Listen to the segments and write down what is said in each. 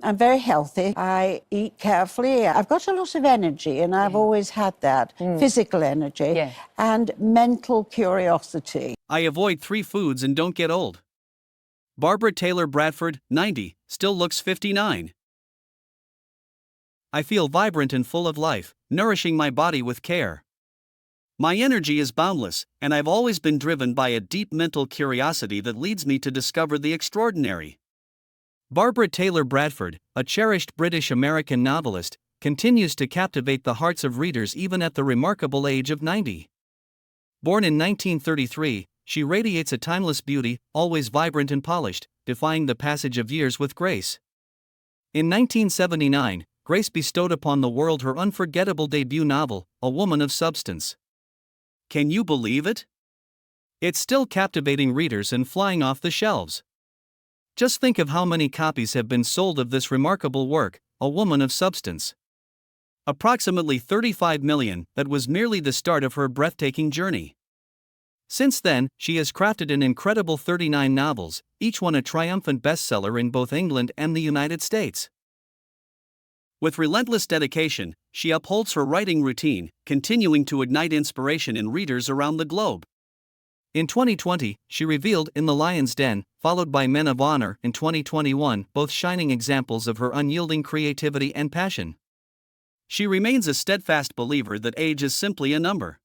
I'm very healthy. I eat carefully. I've got a lot of energy, and I've always had that. Physical energy and mental curiosity. I avoid 3 foods and don't get old. Barbara Taylor Bradford, 90, still looks 59. I feel vibrant and full of life, nourishing my body with care. My energy is boundless, and I've always been driven by a deep mental curiosity that leads me to discover the extraordinary. Barbara Taylor Bradford, a cherished British-American novelist, continues to captivate the hearts of readers even at the remarkable age of 90. Born in 1933, she radiates a timeless beauty, always vibrant and polished, defying the passage of years with grace. In 1979, Grace bestowed upon the world her unforgettable debut novel, A Woman of Substance. Can you believe it? It's still captivating readers and flying off the shelves. Just think of how many copies have been sold of this remarkable work, A Woman of Substance. Approximately 35 million. That was merely the start of her breathtaking journey. Since then, she has crafted an incredible 39 novels, each one a triumphant bestseller in both England and the United States. With relentless dedication, she upholds her writing routine, continuing to ignite inspiration in readers around the globe. In 2020, she revealed In the Lion's Den, followed by Men of Honor in 2021, both shining examples of her unyielding creativity and passion. She remains a steadfast believer that age is simply a number.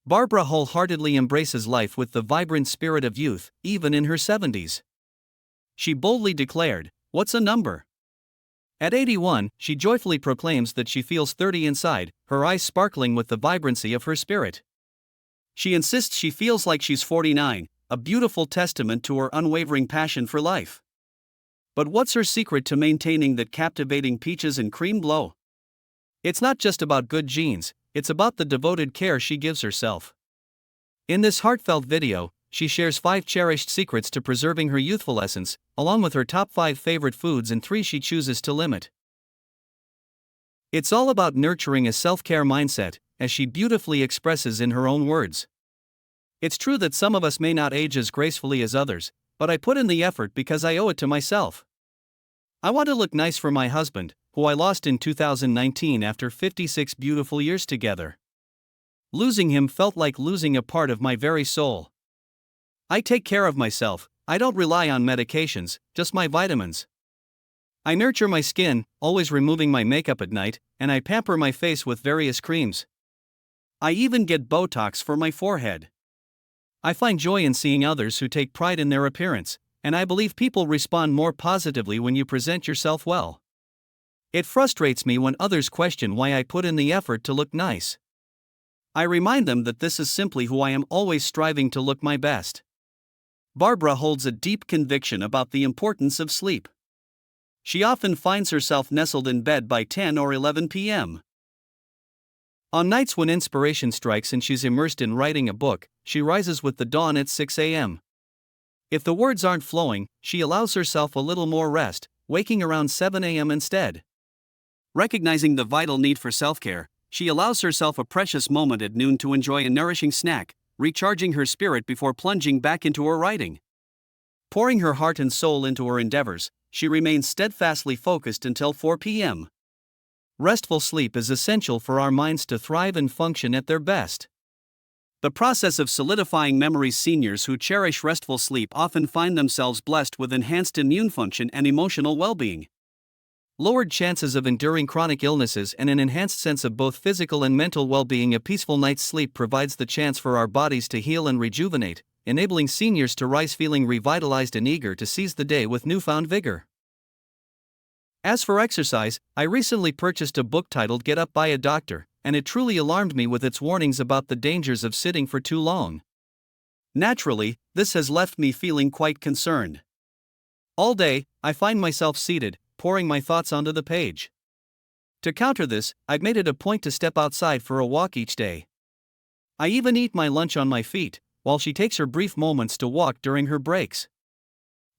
Barbara wholeheartedly embraces life with the vibrant spirit of youth, even in her 70s. She boldly declared, "What's a number?" At 81, she joyfully proclaims that she feels 30 inside, her eyes sparkling with the vibrancy of her spirit. She insists she feels like she's 49, a beautiful testament to her unwavering passion for life. But what's her secret to maintaining that captivating peaches and cream glow? It's not just about good genes, it's about the devoted care she gives herself. In this heartfelt video, she shares 5 cherished secrets to preserving her youthful essence, along with her top 5 favorite foods and 3 she chooses to limit. It's all about nurturing a self-care mindset, as she beautifully expresses in her own words. It's true that some of us may not age as gracefully as others, but I put in the effort because I owe it to myself. I want to look nice for my husband, who I lost in 2019 after 56 beautiful years together. Losing him felt like losing a part of my very soul. I take care of myself. I don't rely on medications, just my vitamins. I nurture my skin, always removing my makeup at night, and I pamper my face with various creams. I even get Botox for my forehead. I find joy in seeing others who take pride in their appearance, and I believe people respond more positively when you present yourself well. It frustrates me when others question why I put in the effort to look nice. I remind them that this is simply who I am, always striving to look my best. Barbara holds a deep conviction about the importance of sleep. She often finds herself nestled in bed by 10 or 11 p.m. On nights when inspiration strikes and she's immersed in writing a book, she rises with the dawn at 6 a.m. If the words aren't flowing, she allows herself a little more rest, waking around 7 a.m. instead. Recognizing the vital need for self-care, she allows herself a precious moment at noon to enjoy a nourishing snack, recharging her spirit before plunging back into her writing. Pouring her heart and soul into her endeavors, she remains steadfastly focused until 4 p.m. Restful sleep is essential for our minds to thrive and function at their best. The process of solidifying memories. Seniors who cherish restful sleep often find themselves blessed with enhanced immune function and emotional well-being. Lowered chances of enduring chronic illnesses and an enhanced sense of both physical and mental well-being. A peaceful night's sleep provides the chance for our bodies to heal and rejuvenate, enabling seniors to rise feeling revitalized and eager to seize the day with newfound vigor. As for exercise, I recently purchased a book titled Get Up by a Doctor, and it truly alarmed me with its warnings about the dangers of sitting for too long. Naturally, this has left me feeling quite concerned. All day, I find myself seated, pouring my thoughts onto the page. To counter this, I've made it a point to step outside for a walk each day. I even eat my lunch on my feet, while she takes her brief moments to walk during her breaks.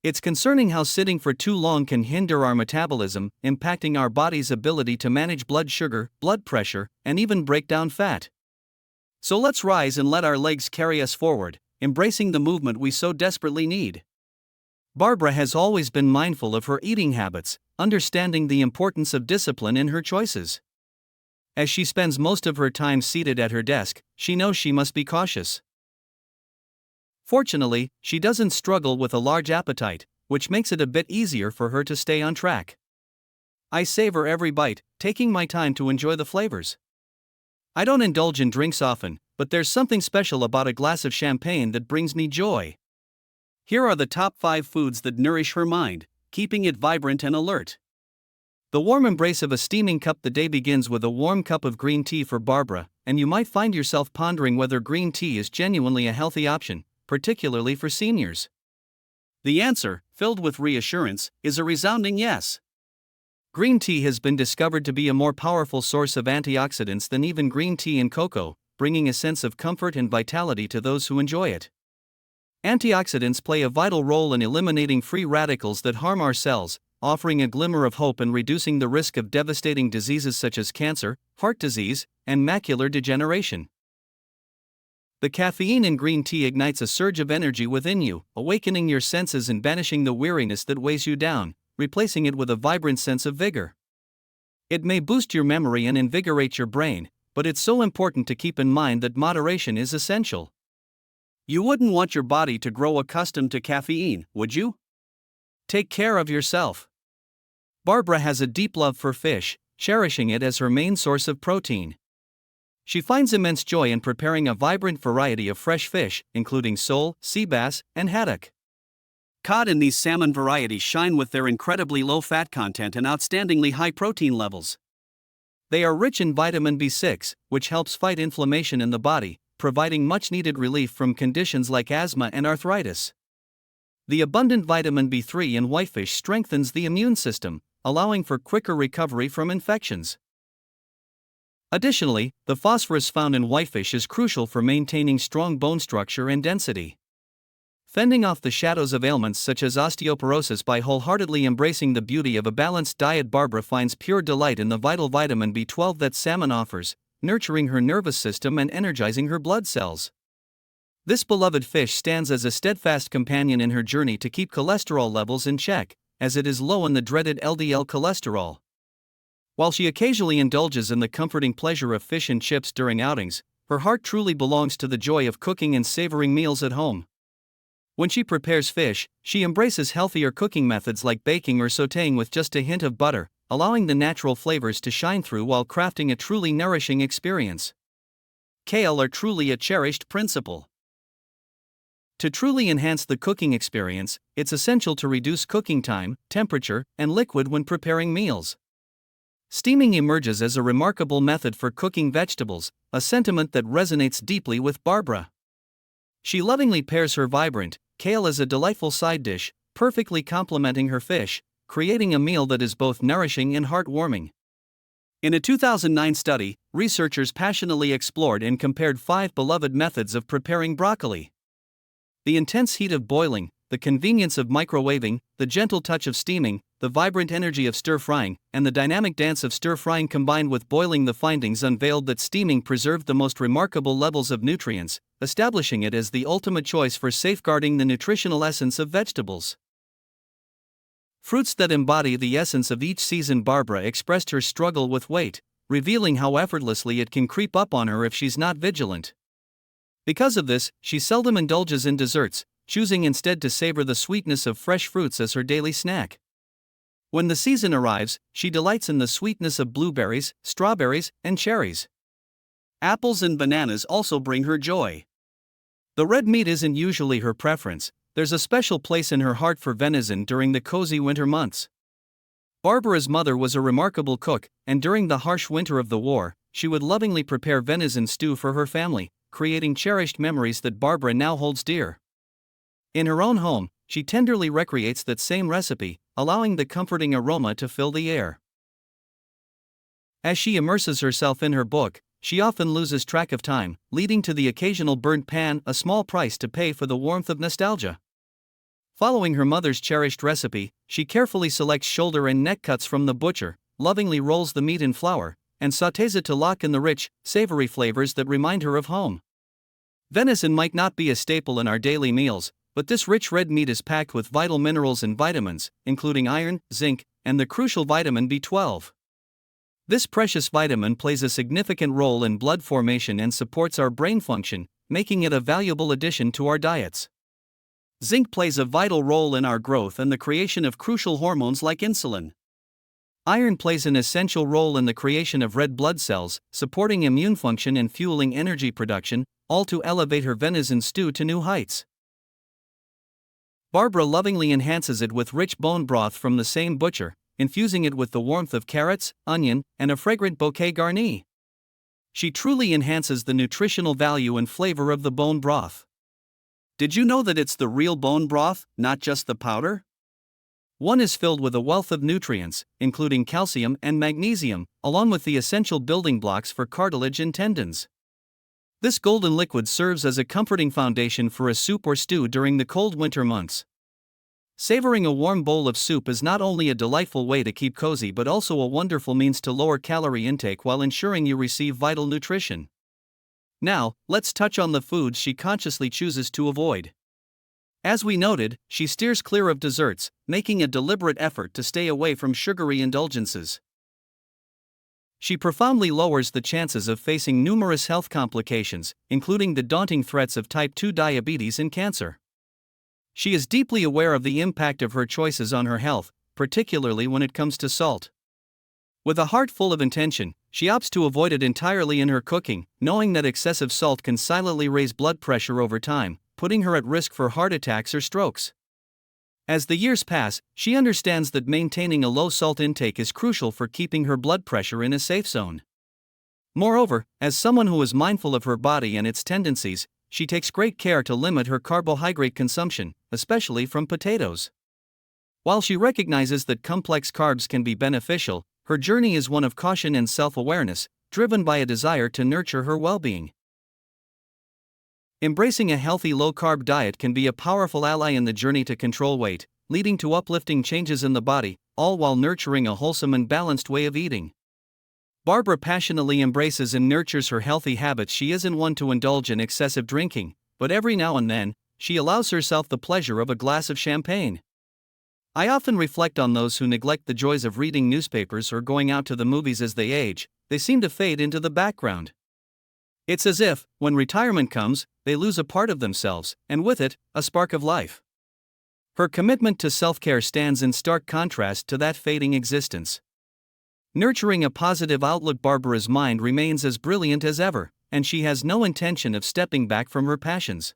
It's concerning how sitting for too long can hinder our metabolism, impacting our body's ability to manage blood sugar, blood pressure, and even break down fat. So let's rise and let our legs carry us forward, embracing the movement we so desperately need. Barbara has always been mindful of her eating habits, understanding the importance of discipline in her choices. As she spends most of her time seated at her desk, she knows she must be cautious. Fortunately, she doesn't struggle with a large appetite, which makes it a bit easier for her to stay on track. I savor every bite, taking my time to enjoy the flavors. I don't indulge in drinks often, but there's something special about a glass of champagne that brings me joy. Here are the top 5 foods that nourish her mind, keeping it vibrant and alert. The warm embrace of a steaming cup. The day begins with a warm cup of green tea for Barbara, and you might find yourself pondering whether green tea is genuinely a healthy option, particularly for seniors. The answer, filled with reassurance, is a resounding yes. Green tea has been discovered to be a more powerful source of antioxidants than even green tea and cocoa, bringing a sense of comfort and vitality to those who enjoy it. Antioxidants play a vital role in eliminating free radicals that harm our cells, offering a glimmer of hope and reducing the risk of devastating diseases such as cancer, heart disease, and macular degeneration. The caffeine in green tea ignites a surge of energy within you, awakening your senses and banishing the weariness that weighs you down, replacing it with a vibrant sense of vigor. It may boost your memory and invigorate your brain, but it's so important to keep in mind that moderation is essential. You wouldn't want your body to grow accustomed to caffeine, would you? Take care of yourself. Barbara has a deep love for fish, cherishing it as her main source of protein. She finds immense joy in preparing a vibrant variety of fresh fish, including sole, sea bass, and haddock. Cod and these salmon varieties shine with their incredibly low fat content and outstandingly high protein levels. They are rich in vitamin B6, which helps fight inflammation in the body, providing much-needed relief from conditions like asthma and arthritis. The abundant vitamin B3 in whitefish strengthens the immune system, allowing for quicker recovery from infections. Additionally, the phosphorus found in whitefish is crucial for maintaining strong bone structure and density. Fending off the shadows of ailments such as osteoporosis by wholeheartedly embracing the beauty of a balanced diet. Barbara finds pure delight in the vital vitamin B12 that salmon offers, nurturing her nervous system and energizing her blood cells. This beloved fish stands as a steadfast companion in her journey to keep cholesterol levels in check, as it is low in the dreaded LDL cholesterol. While she occasionally indulges in the comforting pleasure of fish and chips during outings, her heart truly belongs to the joy of cooking and savoring meals at home. When she prepares fish, she embraces healthier cooking methods like baking or sautéing with just a hint of butter, allowing the natural flavors to shine through while crafting a truly nourishing experience. Kale are truly a cherished principle. To truly enhance the cooking experience, it's essential to reduce cooking time, temperature, and liquid when preparing meals. Steaming emerges as a remarkable method for cooking vegetables, a sentiment that resonates deeply with Barbara. She lovingly pairs her vibrant kale as a delightful side dish, perfectly complementing her fish, creating a meal that is both nourishing and heartwarming. In a 2009 study, researchers passionately explored and compared 5 beloved methods of preparing broccoli. The intense heat of boiling, the convenience of microwaving, the gentle touch of steaming, the vibrant energy of stir-frying, and the dynamic dance of stir-frying combined with boiling. The findings unveiled that steaming preserved the most remarkable levels of nutrients, establishing it as the ultimate choice for safeguarding the nutritional essence of vegetables. Fruits that embody the essence of each season. Barbara expressed her struggle with weight, revealing how effortlessly it can creep up on her if she's not vigilant. Because of this, she seldom indulges in desserts, choosing instead to savor the sweetness of fresh fruits as her daily snack. When the season arrives, she delights in the sweetness of blueberries, strawberries, and cherries. Apples and bananas also bring her joy. The red meat isn't usually her preference. There's a special place in her heart for venison during the cozy winter months. Barbara's mother was a remarkable cook, and during the harsh winter of the war, she would lovingly prepare venison stew for her family, creating cherished memories that Barbara now holds dear. In her own home, she tenderly recreates that same recipe, allowing the comforting aroma to fill the air. As she immerses herself in her book, she often loses track of time, leading to the occasional burnt pan, a small price to pay for the warmth of nostalgia. Following her mother's cherished recipe, she carefully selects shoulder and neck cuts from the butcher, lovingly rolls the meat in flour, and sautés it to lock in the rich, savory flavors that remind her of home. Venison might not be a staple in our daily meals, but this rich red meat is packed with vital minerals and vitamins, including iron, zinc, and the crucial vitamin B12. This precious vitamin plays a significant role in blood formation and supports our brain function, making it a valuable addition to our diets. Zinc plays a vital role in our growth and the creation of crucial hormones like insulin. Iron plays an essential role in the creation of red blood cells, supporting immune function and fueling energy production, all to elevate her venison stew to new heights. Barbara lovingly enhances it with rich bone broth from the same butcher, infusing it with the warmth of carrots, onion, and a fragrant bouquet garni. She truly enhances the nutritional value and flavor of the bone broth. Did you know that it's the real bone broth, not just the powder? One is filled with a wealth of nutrients, including calcium and magnesium, along with the essential building blocks for cartilage and tendons. This golden liquid serves as a comforting foundation for a soup or stew during the cold winter months. Savoring a warm bowl of soup is not only a delightful way to keep cozy but also a wonderful means to lower calorie intake while ensuring you receive vital nutrition. Now, let's touch on the foods she consciously chooses to avoid. As we noted, she steers clear of desserts, making a deliberate effort to stay away from sugary indulgences. She profoundly lowers the chances of facing numerous health complications, including the daunting threats of type 2 diabetes and cancer. She is deeply aware of the impact of her choices on her health, particularly when it comes to salt. With a heart full of intention, she opts to avoid it entirely in her cooking, knowing that excessive salt can silently raise blood pressure over time, putting her at risk for heart attacks or strokes. As the years pass, she understands that maintaining a low salt intake is crucial for keeping her blood pressure in a safe zone. Moreover, as someone who is mindful of her body and its tendencies, she takes great care to limit her carbohydrate consumption, especially from potatoes. While she recognizes that complex carbs can be beneficial, her journey is one of caution and self-awareness, driven by a desire to nurture her well-being. Embracing a healthy low-carb diet can be a powerful ally in the journey to control weight, leading to uplifting changes in the body, all while nurturing a wholesome and balanced way of eating. Barbara passionately embraces and nurtures her healthy habits. She isn't one to indulge in excessive drinking, but every now and then, she allows herself the pleasure of a glass of champagne. I often reflect on those who neglect the joys of reading newspapers or going out to the movies as they age. They seem to fade into the background. It's as if, when retirement comes, they lose a part of themselves, and with it, a spark of life. Her commitment to self-care stands in stark contrast to that fading existence. Nurturing a positive outlook, Barbara's mind remains as brilliant as ever, and she has no intention of stepping back from her passions.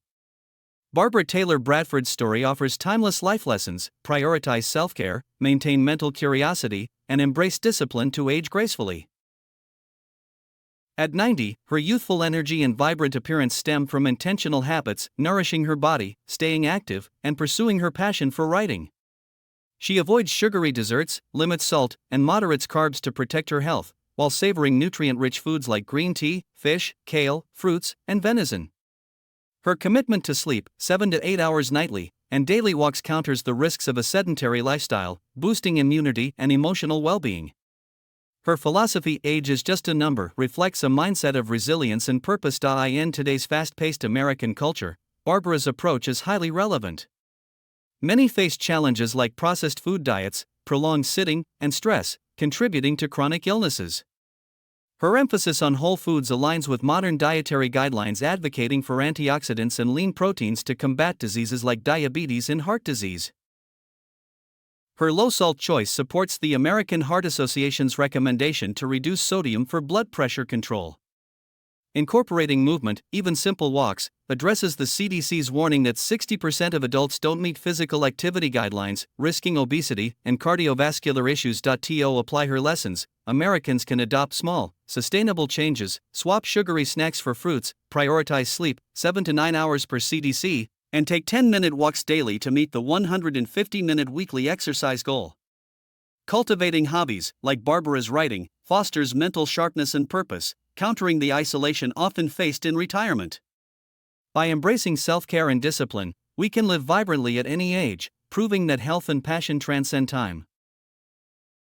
Barbara Taylor Bradford's story offers timeless life lessons: prioritize self-care, maintain mental curiosity, and embrace discipline to age gracefully. At 90, her youthful energy and vibrant appearance stem from intentional habits, nourishing her body, staying active, and pursuing her passion for writing. She avoids sugary desserts, limits salt, and moderates carbs to protect her health, while savoring nutrient-rich foods like green tea, fish, kale, fruits, and venison. Her commitment to sleep, 7 to 8 hours nightly, and daily walks counters the risks of a sedentary lifestyle, boosting immunity and emotional well-being. Her philosophy, age is just a number, reflects a mindset of resilience and purpose. In today's fast-paced American culture, Barbara's approach is highly relevant. Many face challenges like processed food diets, prolonged sitting, and stress, contributing to chronic illnesses. Her emphasis on whole foods aligns with modern dietary guidelines advocating for antioxidants and lean proteins to combat diseases like diabetes and heart disease. Her low-salt choice supports the American Heart Association's recommendation to reduce sodium for blood pressure control. Incorporating movement, even simple walks, addresses the CDC's warning that 60% of adults don't meet physical activity guidelines, risking obesity and cardiovascular issues. To apply her lessons, Americans can adopt small, sustainable changes, swap sugary snacks for fruits, prioritize sleep, 7 to 9 hours per CDC, and take 10-minute walks daily to meet the 150-minute weekly exercise goal. Cultivating hobbies, like Barbara's writing, fosters mental sharpness and purpose, countering the isolation often faced in retirement. By embracing self-care and discipline, we can live vibrantly at any age, proving that health and passion transcend time.